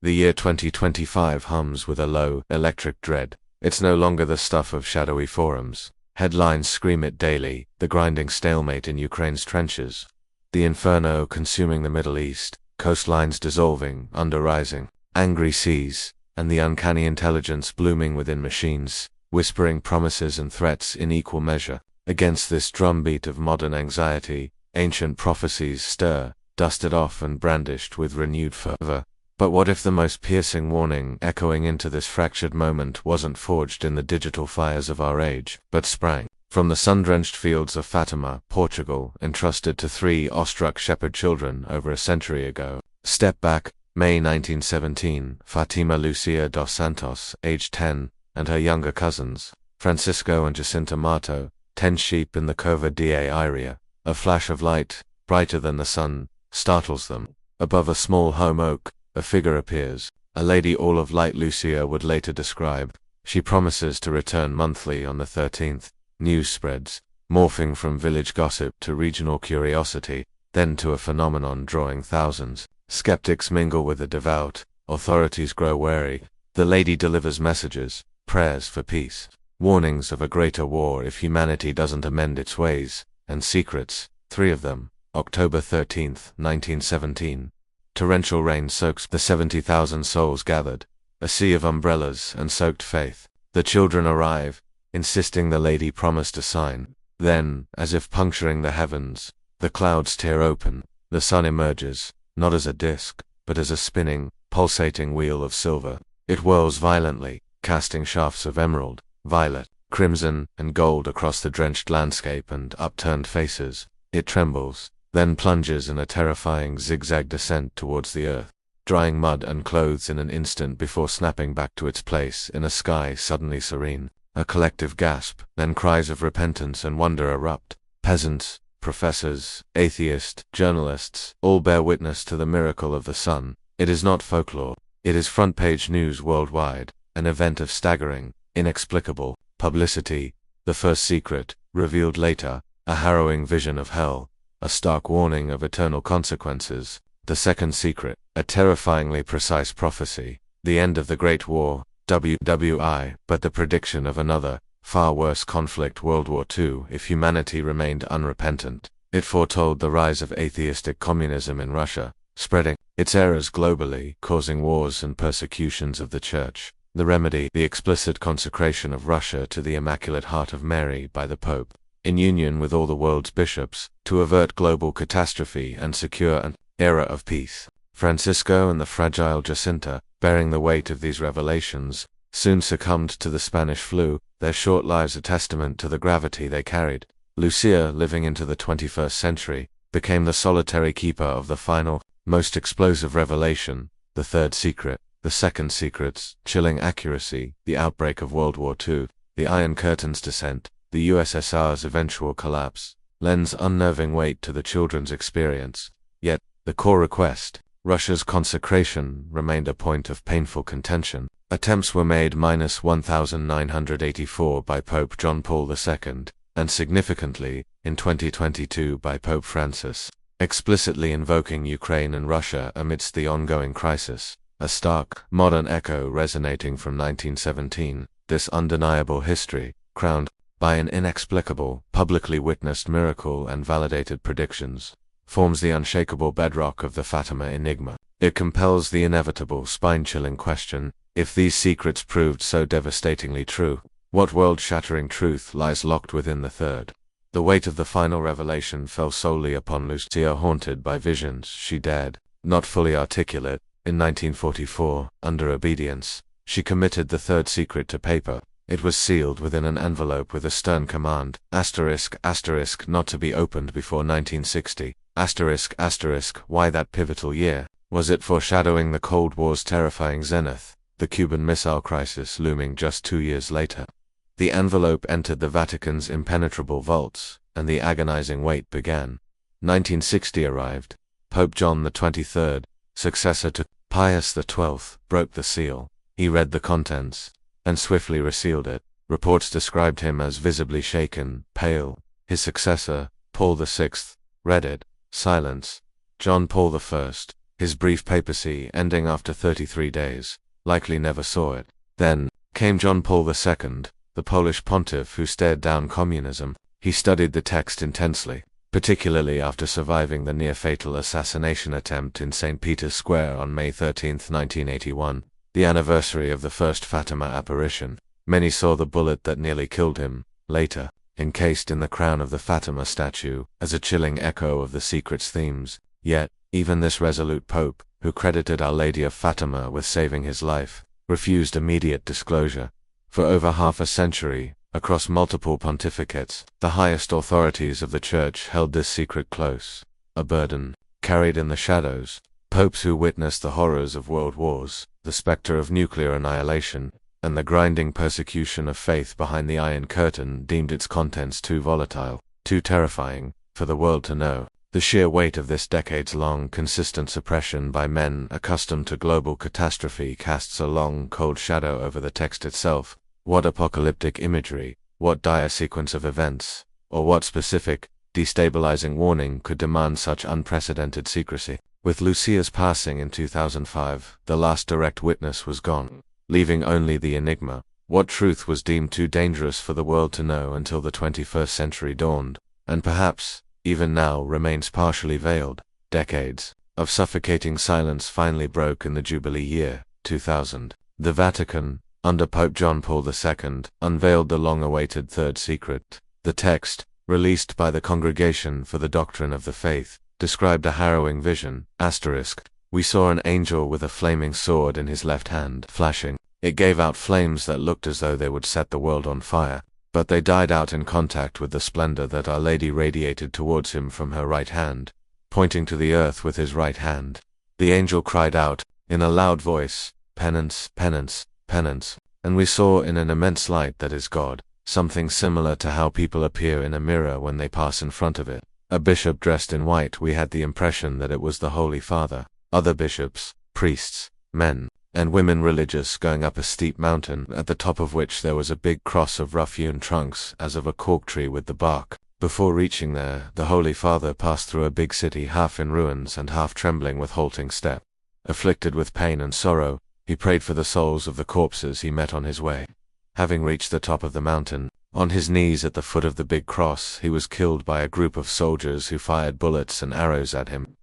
The year 2025 hums with a low, electric dread. It's no longer the stuff of shadowy forums. Headlines scream it daily, the grinding stalemate in Ukraine's trenches. The inferno consuming the Middle East, coastlines dissolving, under-rising, angry seas, and the uncanny intelligence blooming within machines, whispering promises and threats in equal measure. Against this drumbeat of modern anxiety, ancient prophecies stir, dusted off and brandished with renewed fervor. But what if the most piercing warning echoing into this fractured moment wasn't forged in the digital fires of our age, but sprang from the sun-drenched fields of Fatima, Portugal, entrusted to 3 awestruck shepherd children over a century ago? Step back, May 1917, Fatima Lucia dos Santos, aged 10, and her younger cousins, Francisco and Jacinta Mato, 10 sheep in the Cova da Iria. A flash of light, brighter than the sun, startles them. Above a small home oak, a figure appears, a lady all of light Lucia would later describe. She promises to return monthly on the 13th. News spreads, morphing from village gossip to regional curiosity, then to a phenomenon drawing thousands. Skeptics mingle with the devout, authorities grow wary. The lady delivers messages, prayers for peace, warnings of a greater war if humanity doesn't amend its ways, and secrets, 3 of them. October 13, 1917. Torrential rain soaks the 70,000 souls gathered, a sea of umbrellas and soaked faith. The children arrive, insisting the lady promised a sign. Then, as if puncturing the heavens, the clouds tear open. The sun emerges, not as a disk, but as a spinning, pulsating wheel of silver. It whirls violently, casting shafts of emerald, violet, crimson, and gold across the drenched landscape and upturned faces. It trembles, then plunges in a terrifying zigzag descent towards the earth, drying mud and clothes in an instant before snapping back to its place in a sky suddenly serene. A collective gasp, then cries of repentance and wonder erupt. Peasants, professors, atheists, journalists, all bear witness to the miracle of the sun. It is not folklore. It is front-page news worldwide, an event of staggering, inexplicable publicity. The first secret, revealed later, a harrowing vision of hell, a stark warning of eternal consequences. The second secret, a terrifyingly precise prophecy, the end of the Great War, WWI, but the prediction of another, far worse conflict, World War II, if humanity remained unrepentant. It foretold the rise of atheistic communism in Russia, spreading its errors globally, causing wars and persecutions of the Church. The remedy, the explicit consecration of Russia to the Immaculate Heart of Mary by the Pope, in union with all the world's bishops, to avert global catastrophe and secure an era of peace. Francisco and the fragile Jacinta, bearing the weight of these revelations, soon succumbed to the Spanish flu, their short lives a testament to the gravity they carried. Lucia, living into the 21st century, became the solitary keeper of the final, most explosive revelation, the third secret. The second secret's chilling accuracy, the outbreak of World War II, the Iron Curtain's descent, the USSR's eventual collapse, lends unnerving weight to the children's experience. Yet, the core request, Russia's consecration, remained a point of painful contention. Attempts were made -1984 by Pope John Paul II, and significantly, in 2022 by Pope Francis, explicitly invoking Ukraine and Russia amidst the ongoing crisis. A stark, modern echo resonating from 1917, this undeniable history, crowned by an inexplicable, publicly witnessed miracle and validated predictions, forms the unshakable bedrock of the Fatima enigma. It compels the inevitable, spine-chilling question: if these secrets proved so devastatingly true, what world-shattering truth lies locked within the third? The weight of the final revelation fell solely upon Lucia, haunted by visions she dared not fully articulate. In 1944, under obedience, she committed the third secret to paper. It was sealed within an envelope with a stern command, ****, not to be opened before 1960, ****, why that pivotal year? Was it foreshadowing the Cold War's terrifying zenith, the Cuban Missile Crisis looming just 2 years later? The envelope entered the Vatican's impenetrable vaults, and the agonizing wait began. 1960 arrived. Pope John XXIII, successor to Pius XII, broke the seal. He read the contents, and swiftly resealed it. Reports described him as visibly shaken, pale. His successor, Paul VI, read it. Silence. John Paul I, His brief papacy, ending after 33 days, likely never saw it. Then came John Paul II, the Polish pontiff who stared down communism. He studied the text intensely, particularly after surviving the near-fatal assassination attempt in St. Peter's Square on May 13, 1981, the anniversary of the first Fatima apparition. Many saw the bullet that nearly killed him, later, encased in the crown of the Fatima statue, as a chilling echo of the secret's themes. Yet, even this resolute pope, who credited Our Lady of Fatima with saving his life, refused immediate disclosure. For over half a century, across multiple pontificates, the highest authorities of the Church held this secret close, a burden, carried in the shadows. Popes who witnessed the horrors of world wars, the specter of nuclear annihilation, and the grinding persecution of faith behind the Iron Curtain deemed its contents too volatile, too terrifying, for the world to know. The sheer weight of this decades-long consistent suppression by men accustomed to global catastrophe casts a long, cold shadow over the text itself. What apocalyptic imagery, what dire sequence of events, or what specific, destabilizing warning could demand such unprecedented secrecy? With Lucia's passing in 2005, the last direct witness was gone, leaving only the enigma. What truth was deemed too dangerous for the world to know until the 21st century dawned, and perhaps, even now, remains partially veiled? Decades of suffocating silence finally broke in the Jubilee year, 2000. The Vatican, under Pope John Paul II, unveiled the long-awaited third secret. The text, released by the Congregation for the Doctrine of the Faith, described a harrowing vision. We saw an angel with a flaming sword in his left hand, flashing. It gave out flames that looked as though they would set the world on fire, but they died out in contact with the splendor that Our Lady radiated towards him from her right hand. Pointing to the earth with his right hand, the angel cried out, in a loud voice, "Penance, penance, penance." And we saw in an immense light that is God, something similar to how people appear in a mirror when they pass in front of it. A bishop dressed in white. We had the impression that it was the Holy Father. Other bishops, priests, men, and women religious going up a steep mountain, at the top of which there was a big cross of rough-hewn trunks, as of a cork tree with the bark. Before reaching there, the Holy Father passed through a big city half in ruins and half trembling with halting step. Afflicted with pain and sorrow, he prayed for the souls of the corpses he met on his way. Having reached the top of the mountain, on his knees at the foot of the big cross, he was killed by a group of soldiers who fired bullets and arrows at him.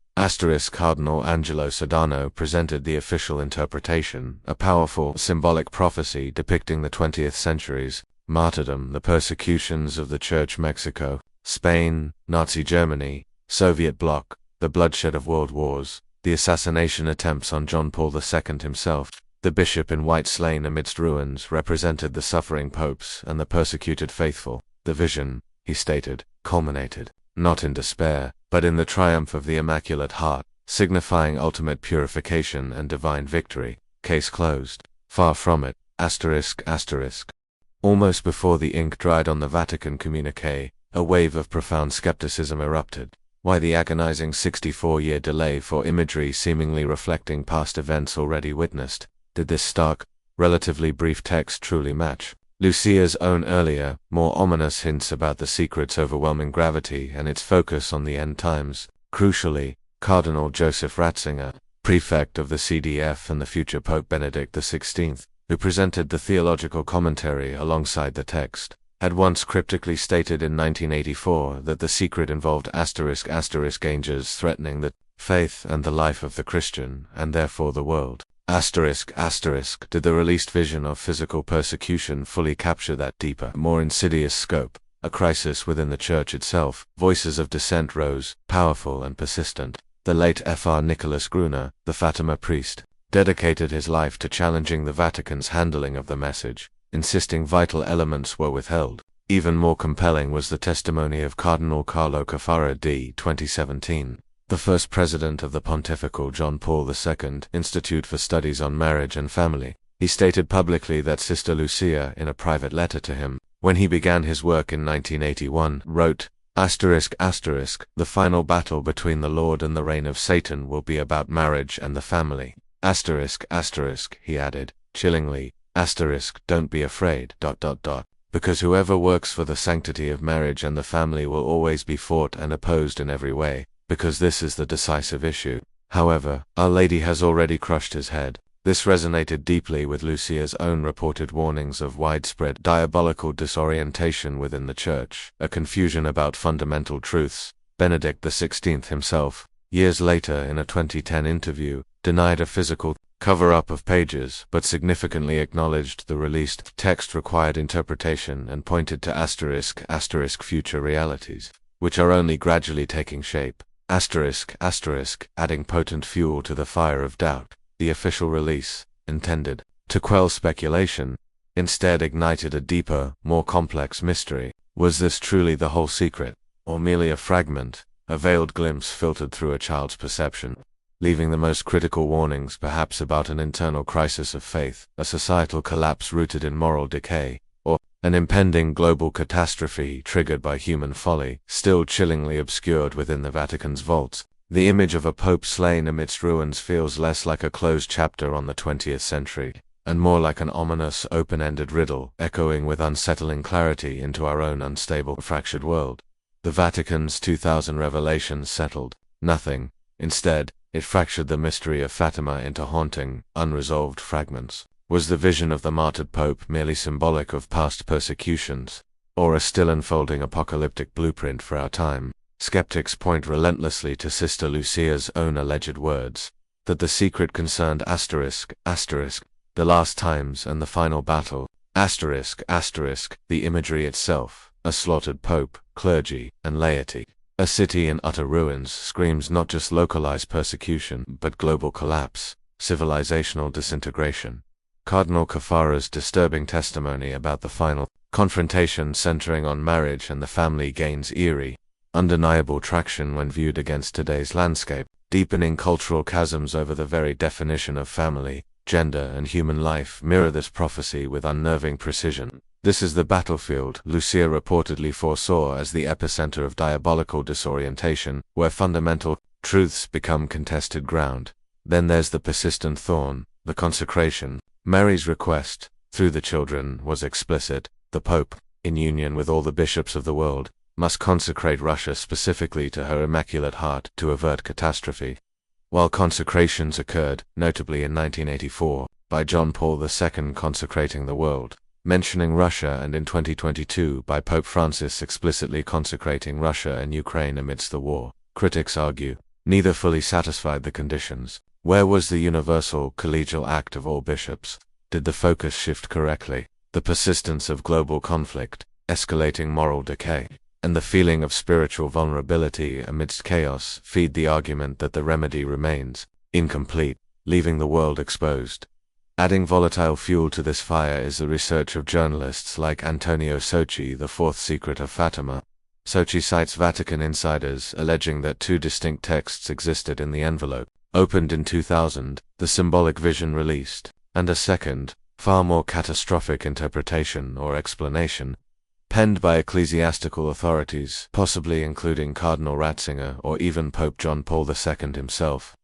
Cardinal Angelo Sodano presented the official interpretation, a powerful, symbolic prophecy depicting the 20th century's martyrdom, the persecutions of the Church, Mexico, Spain, Nazi Germany, Soviet bloc, the bloodshed of world wars, the assassination attempts on John Paul II himself. The bishop in white slain amidst ruins represented the suffering popes and the persecuted faithful. The vision, he stated, culminated, not in despair, but in the triumph of the Immaculate Heart, signifying ultimate purification and divine victory. Case closed. Far from it. Almost before the ink dried on the Vatican communiqué, a wave of profound skepticism erupted. Why the agonizing 64-year delay for imagery seemingly reflecting past events already witnessed? Did this stark, relatively brief text truly match Lucia's own earlier, more ominous hints about the secret's overwhelming gravity and its focus on the end times? Crucially, Cardinal Joseph Ratzinger, prefect of the CDF and the future Pope Benedict XVI, who presented the theological commentary alongside the text, had once cryptically stated in 1984 that the secret involved dangers threatening the faith and the life of the Christian, and therefore the world. Did the released vision of physical persecution fully capture that deeper, more insidious scope? A crisis within the Church itself. Voices of dissent rose, powerful and persistent. The late Fr. Nicholas Gruner, the Fatima priest, dedicated his life to challenging the Vatican's handling of the message, insisting vital elements were withheld. Even more compelling was the testimony of Cardinal Carlo Caffarra d. 2017. The first president of the Pontifical John Paul II Institute for Studies on Marriage and Family. He stated publicly that Sister Lucia, in a private letter to him, when he began his work in 1981, wrote, "The final battle between the Lord and the reign of Satan will be about marriage and the family." He added, chillingly, "Don't be afraid, ... because whoever works for the sanctity of marriage and the family will always be fought and opposed in every way, because this is the decisive issue." However, Our Lady has already crushed his head. This resonated deeply with Lucia's own reported warnings of widespread diabolical disorientation within the Church, a confusion about fundamental truths. Benedict XVI himself, years later in a 2010 interview, denied a physical cover-up of pages, but significantly acknowledged the released text required interpretation and pointed to *** future realities, which are only gradually taking shape, ***, adding potent fuel to the fire of doubt. The official release, intended to quell speculation, instead ignited a deeper, more complex mystery. Was this truly the whole secret, or merely a fragment, a veiled glimpse filtered through a child's perception, leaving the most critical warnings perhaps about an internal crisis of faith, a societal collapse rooted in moral decay, or an impending global catastrophe triggered by human folly, still chillingly obscured within the Vatican's vaults? The image of a pope slain amidst ruins feels less like a closed chapter on the 20th century, and more like an ominous, open-ended riddle, echoing with unsettling clarity into our own unstable, fractured world. The Vatican's 2000 revelations settled nothing. Instead, it fractured the mystery of Fatima into haunting, unresolved fragments. Was the vision of the martyred pope merely symbolic of past persecutions, or a still unfolding apocalyptic blueprint for our time? Skeptics point relentlessly to Sister Lucia's own alleged words, that the secret concerned ***, the last times and the final battle, ***, the imagery itself, a slaughtered pope, clergy, and laity. A city in utter ruins screams not just localized persecution, but global collapse, civilizational disintegration. Cardinal Cafara's disturbing testimony about the final confrontation centering on marriage and the family gains eerie, undeniable traction when viewed against today's landscape. Deepening cultural chasms over the very definition of family, gender, and human life mirror this prophecy with unnerving precision. This is the battlefield Lucia reportedly foresaw as the epicenter of diabolical disorientation, where fundamental truths become contested ground. Then there's the persistent thorn, the consecration. Mary's request, through the children, was explicit. The Pope, in union with all the bishops of the world, must consecrate Russia specifically to her Immaculate Heart to avert catastrophe. While consecrations occurred, notably in 1984, by John Paul II consecrating the world, mentioning Russia, and in 2022 by Pope Francis explicitly consecrating Russia and Ukraine amidst the war, critics argue, neither fully satisfied the conditions. Where was the universal, collegial act of all bishops? Did the focus shift correctly? The persistence of global conflict, escalating moral decay, and the feeling of spiritual vulnerability amidst chaos feed the argument that the remedy remains incomplete, leaving the world exposed. Adding volatile fuel to this fire is the research of journalists like Antonio Socci, The Fourth Secret of Fatima. Socci cites Vatican insiders alleging that two distinct texts existed in the envelope, opened in 2000, the symbolic vision released, and a second, far more catastrophic interpretation or explanation, penned by ecclesiastical authorities, possibly including Cardinal Ratzinger or even Pope John Paul II himself,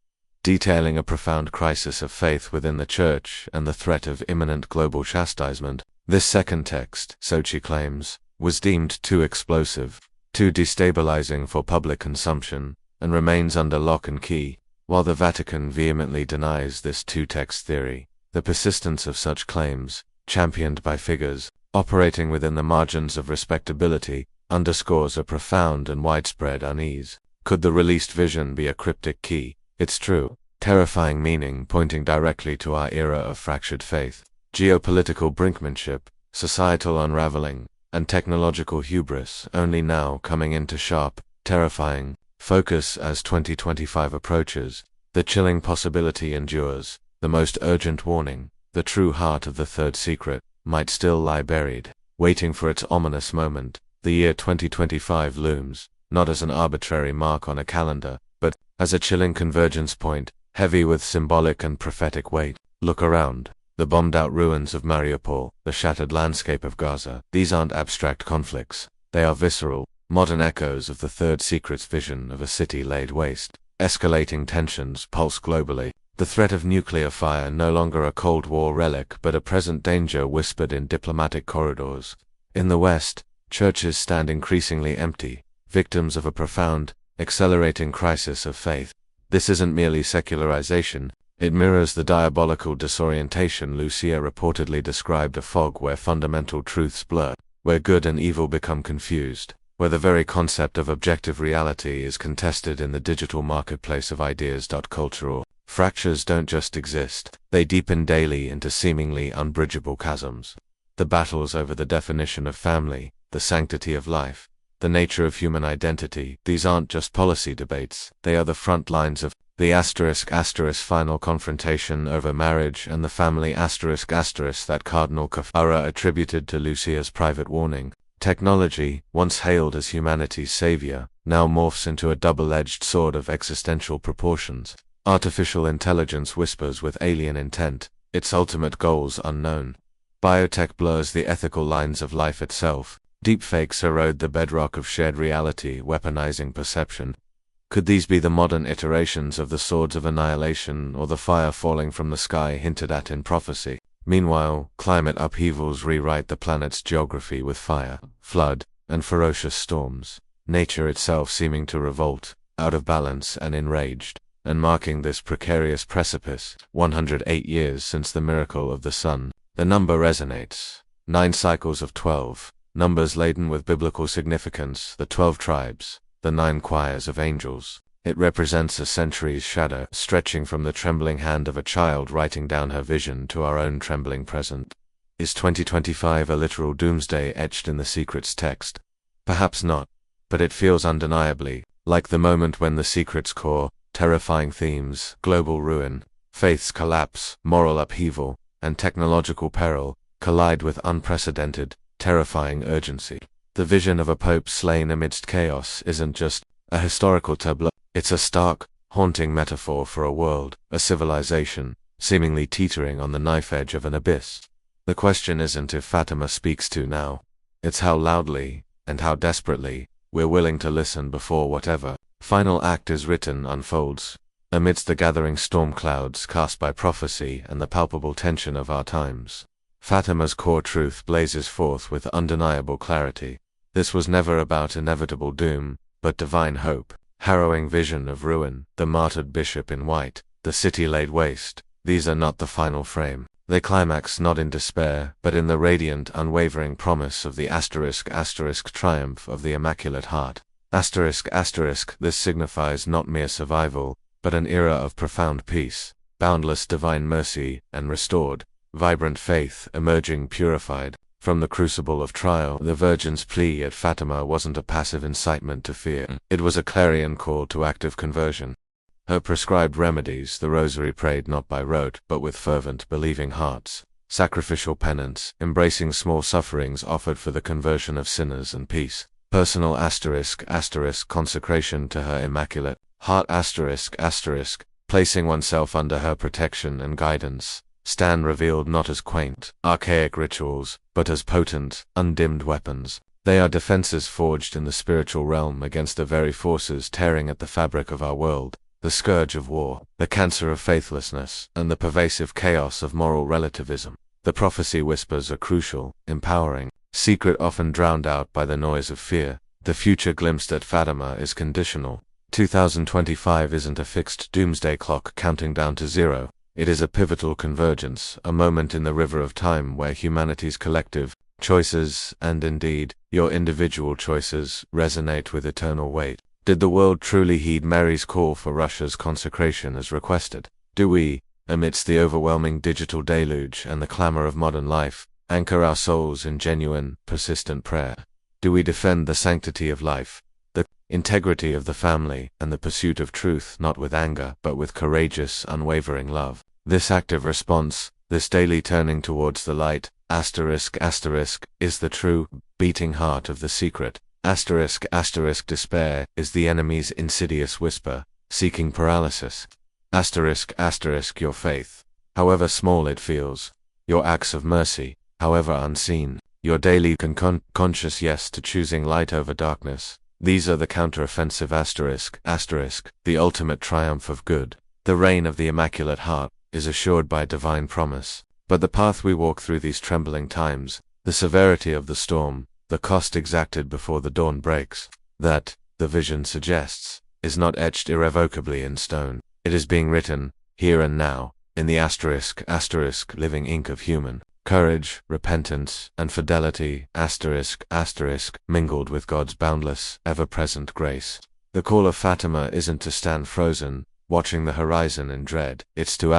detailing a profound crisis of faith within the Church and the threat of imminent global chastisement. This second text, Socci claims, was deemed too explosive, too destabilizing for public consumption, and remains under lock and key. While the Vatican vehemently denies this two-text theory, the persistence of such claims, championed by figures operating within the margins of respectability, underscores a profound and widespread unease. Could the released vision be a cryptic key? Its true, terrifying meaning pointing directly to our era of fractured faith, geopolitical brinkmanship, societal unraveling, and technological hubris only now coming into sharp, terrifying focus as 2025 approaches. The chilling possibility endures. The most urgent warning, the true heart of the third secret, might still lie buried, waiting for its ominous moment. The year 2025 looms, not as an arbitrary mark on a calendar, but as a chilling convergence point, heavy with symbolic and prophetic weight. Look around. The bombed-out ruins of Mariupol, the shattered landscape of Gaza. These aren't abstract conflicts. They are visceral, modern echoes of the third secret's vision of a city laid waste. Escalating tensions pulse globally. The threat of nuclear fire no longer a Cold War relic but a present danger whispered in diplomatic corridors. In the West, churches stand increasingly empty, victims of a profound, accelerating crisis of faith. This isn't merely secularization, it mirrors the diabolical disorientation Lucia reportedly described: a fog where fundamental truths blur, where good and evil become confused, where the very concept of objective reality is contested in the digital marketplace of ideas. Cultural fractures don't just exist, they deepen daily into seemingly unbridgeable chasms. The battles over the definition of family, the sanctity of life, the nature of human identity, these aren't just policy debates, they are the front lines of the final confrontation over marriage and the family that Cardinal Cafara attributed to Lucia's private warning. Technology, once hailed as humanity's savior, now morphs into a double-edged sword of existential proportions. Artificial intelligence whispers with alien intent, its ultimate goals unknown. Biotech blurs the ethical lines of life itself. Deepfakes erode the bedrock of shared reality, weaponizing perception. Could these be the modern iterations of the swords of annihilation, or the fire falling from the sky hinted at in prophecy? Meanwhile, climate upheavals rewrite the planet's geography with fire, flood, and ferocious storms. Nature itself seeming to revolt, out of balance and enraged, and marking this precarious precipice. 108 years since the miracle of the sun. The number resonates. 9 cycles of 12. Numbers laden with biblical significance, the 12 tribes, the 9 choirs of angels. It represents a century's shadow, stretching from the trembling hand of a child writing down her vision to our own trembling present. Is 2025 a literal doomsday etched in the secret's text? Perhaps not, but it feels undeniably like the moment when the secret's core, terrifying themes, global ruin, faith's collapse, moral upheaval, and technological peril collide with unprecedented, terrifying urgency. The vision of a pope slain amidst chaos isn't just a historical tableau, it's a stark, haunting metaphor for a world, a civilization, seemingly teetering on the knife edge of an abyss. The question isn't if Fatima speaks to now, it's how loudly, and how desperately, we're willing to listen before whatever final act is written unfolds. Amidst the gathering storm clouds cast by prophecy and the palpable tension of our times, Fatima's core truth blazes forth with undeniable clarity. This was never about inevitable doom, but divine hope. Harrowing vision of ruin, the martyred bishop in white, the city laid waste. These are not the final frame. They climax not in despair, but in the radiant, unwavering promise of the triumph of the Immaculate Heart. This signifies not mere survival, but an era of profound peace, boundless divine mercy, and restored, vibrant faith emerging purified from the crucible of trial. The Virgin's plea at Fatima wasn't a passive incitement to fear, it was a clarion call to active conversion. Her prescribed remedies, the rosary prayed not by rote, but with fervent, believing hearts, sacrificial penance, embracing small sufferings offered for the conversion of sinners and peace, personal consecration to her Immaculate Heart placing oneself under her protection and guidance, stand revealed not as quaint, archaic rituals, but as potent, undimmed weapons. They are defenses forged in the spiritual realm against the very forces tearing at the fabric of our world, the scourge of war, the cancer of faithlessness, and the pervasive chaos of moral relativism. The prophecy whispers are crucial, empowering, secret, often drowned out by the noise of fear. The future glimpsed at Fatima is conditional. 2025 isn't a fixed doomsday clock counting down to zero. It is a pivotal convergence, a moment in the river of time where humanity's collective choices, and indeed, your individual choices, resonate with eternal weight. Did the world truly heed Mary's call for Russia's consecration as requested? Do we, amidst the overwhelming digital deluge and the clamor of modern life, anchor our souls in genuine, persistent prayer? Do we defend the sanctity of life, the integrity of the family, and the pursuit of truth not with anger but with courageous, unwavering love? This active response, this daily turning towards the light, is the true, beating heart of the secret. Despair is the enemy's insidious whisper, seeking paralysis. Your faith, however small it feels, your acts of mercy, however unseen, your daily conscious yes to choosing light over darkness. These are the counteroffensive the ultimate triumph of good. The reign of the Immaculate Heart is assured by divine promise. But the path we walk through these trembling times, the severity of the storm, the cost exacted before the dawn breaks, that, the vision suggests, is not etched irrevocably in stone. It is being written, here and now, in the living ink of human courage, repentance, and fidelity, mingled with God's boundless, ever-present grace. The call of Fatima isn't to stand frozen, watching the horizon in dread. It's to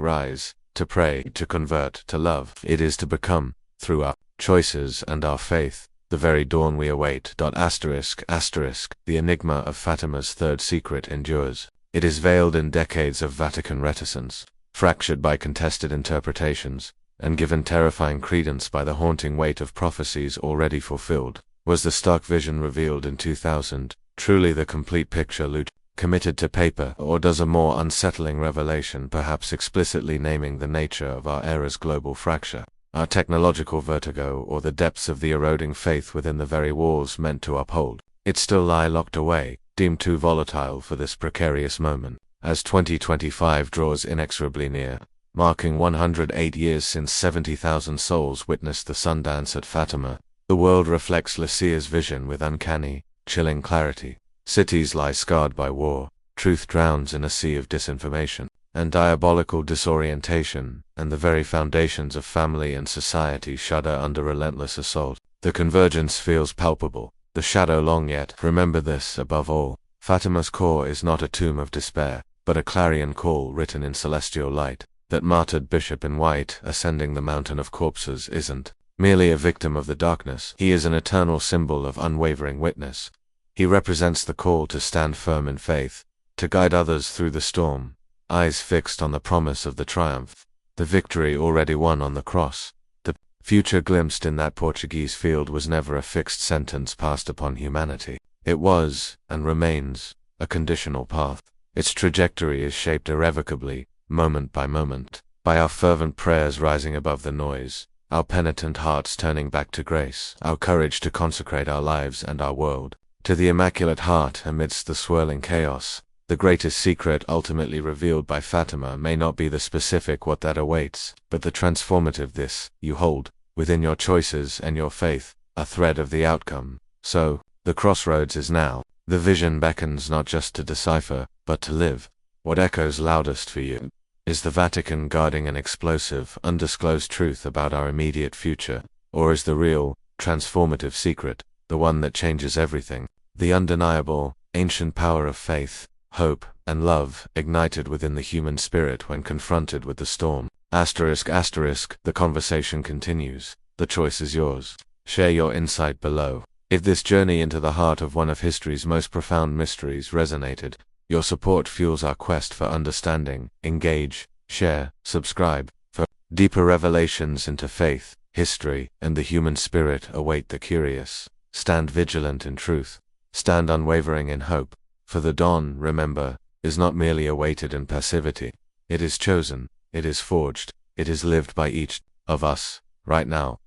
rise, to pray, to convert, to love. It is to become, through our choices and our faith, the very dawn we await. The enigma of Fatima's third secret endures. It is veiled in decades of Vatican reticence, fractured by contested interpretations, and given terrifying credence by the haunting weight of prophecies already fulfilled. Was the stark vision revealed in 2000 truly the complete picture committed to paper, or does a more unsettling revelation perhaps explicitly naming the nature of our era's global fracture, our technological vertigo, or the depths of the eroding faith within the very walls meant to uphold it still lie locked away, deemed too volatile for this precarious moment? As 2025 draws inexorably near, marking 108 years since 70,000 souls witnessed the Sundance at Fatima, the world reflects Lucia's vision with uncanny, chilling clarity. Cities lie scarred by war, truth drowns in a sea of disinformation and diabolical disorientation, and the very foundations of family and society shudder under relentless assault. The convergence feels palpable, the shadow long yet. Remember this, above all, Fatima's core is not a tomb of despair, but a clarion call written in celestial light. That martyred bishop in white, ascending the mountain of corpses, isn't merely a victim of the darkness. He is an eternal symbol of unwavering witness. He represents the call to stand firm in faith, to guide others through the storm, eyes fixed on the promise of the triumph, the victory already won on the cross. The future glimpsed in that Portuguese field was never a fixed sentence passed upon humanity. It was, and remains, a conditional path. Its trajectory is shaped irrevocably, moment by moment, by our fervent prayers rising above the noise, our penitent hearts turning back to grace, our courage to consecrate our lives and our world to the Immaculate Heart amidst the swirling chaos. The greatest secret ultimately revealed by Fatima may not be the specific what that awaits, but the transformative this. You hold, within your choices and your faith, a thread of the outcome. So, the crossroads is now. The vision beckons not just to decipher, but to live. What echoes loudest for you? Is the Vatican guarding an explosive, undisclosed truth about our immediate future? Or is the real, transformative secret, the one that changes everything, the undeniable, ancient power of faith, hope, and love, ignited within the human spirit when confronted with the storm? The conversation continues. The choice is yours. Share your insight below. If this journey into the heart of one of history's most profound mysteries resonated, your support fuels our quest for understanding. Engage, share, subscribe. For deeper revelations into faith, history, and the human spirit await the curious. Stand vigilant in truth. Stand unwavering in hope. For the dawn, remember, is not merely awaited in passivity. It is chosen, it is forged, it is lived by each of us, right now.